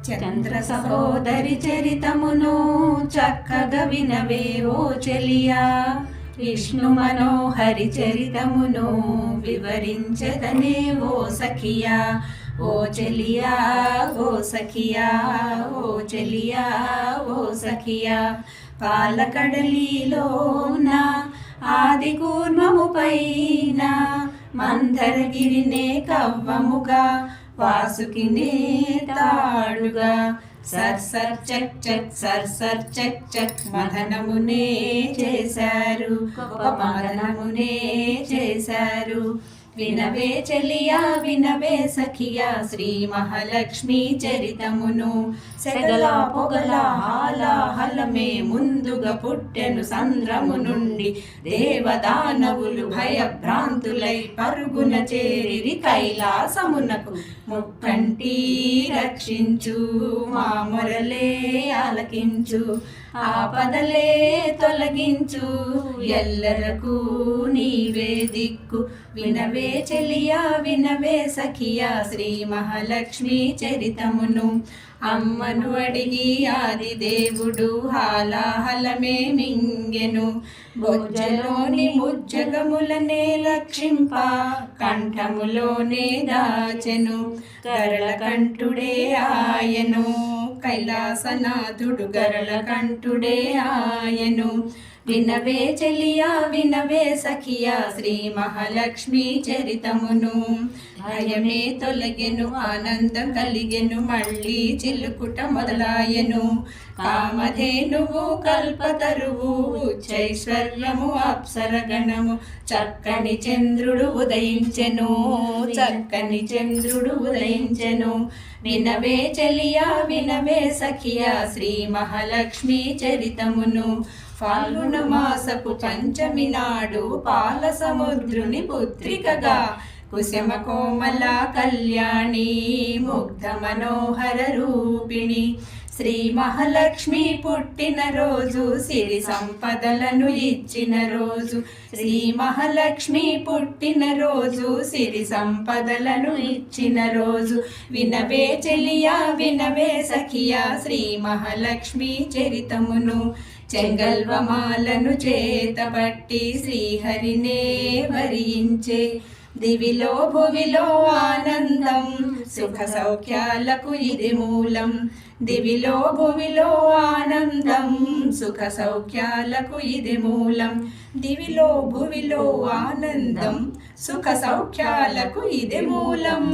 చంద్ర సహోదరి చరితమును చక్కగా వినవే ఓ చెలియా, విష్ణు మనోహరి చరితమును వివరించదనే ఓ సఖియా. ఓ చెలియా ఓ సఖియా, ఓ చెలియా ఓ సఖియా. పాలకడలిలోన ఆది కూర్మము పైన మందరగిరినే కవ్వముగా వాసుకినే తాడుగా సర్ సర్ చక్ చక్ సర్ సర్ చక్ చక్ మదనమునే చేశారు, గొప్ప మదనమునే చేశారు. వినవే చెలియా వినవే సఖియా, శ్రీ మహాలక్ష్మి చరితమును. సెగల పొగల హాలాహలమే ముందుగా పుట్టెను సంద్రము నుండి, దేవదానవులు భయభ్రాంతులై పరుగున చేరిరి కైలాసమునకు. ముక్కంటి రక్షించు మా మొరలే ఆలకించు, ఆపదలే తొలగించు ఎల్లరకు నీవే దిక్కు. వినవే చెలియా వినవే సఖియా, శ్రీ మహాలక్ష్మి చరితమును. అమ్మను అడిగి ఆది దేవుడు హాలాహలమే మింగెను, బొజ్జలోని ముజ్జగములనే లక్షింప కంఠములోనే దాచెను. గరళ కంఠుడే ఆయను, కైలాసనాథుడు గరళ కంఠుడే ఆయను. వినవే చెలియా వినవే సఖియా, శ్రీ మహాలక్ష్మి చరితమును. భయమే తొలగెను ఆనందం కలిగెను, మళ్ళీ చిలుకుట మొదలాయెను. కామధేనువు కల్పతరువు ఉచ్చైశ్వర్యము అప్సరగణము, చక్కని చంద్రుడు ఉదయించెను, చక్కని చంద్రుడు ఉదయించెను. వినవే చెలియా వినవే సఖియా, శ్రీ మహాలక్ష్మి చరితమును. ఫాల్గుణ మాసపు పంచమి నాడు పాల సముద్రుని పుత్రికగా కుశమ కోమల కళ్యాణి ముగ్ధ మనోహర రూపిణి. శ్రీ మహాలక్ష్మి పుట్టిన రోజు, సిరి సంపదలను ఇచ్చిన రోజు. శ్రీ మహాలక్ష్మి పుట్టిన రోజు, సిరి సంపదలను ఇచ్చిన రోజు. వినవే చెలియా వినవే సఖియా, శ్రీ మహాలక్ష్మి చరితమును. చెంగల్వమాలను చేతబట్టి శ్రీహరినే వరించే, దివిలో భువిలో ఆనందం సుఖ సౌఖ్యాలకు ఇది మూలం. దివిలో భువిలో ఆనందం సుఖ సౌఖ్యాలకు ఇది మూలం. దివిలో భువిలో ఆనందం సుఖ సౌఖ్యాలకు ఇది మూలం.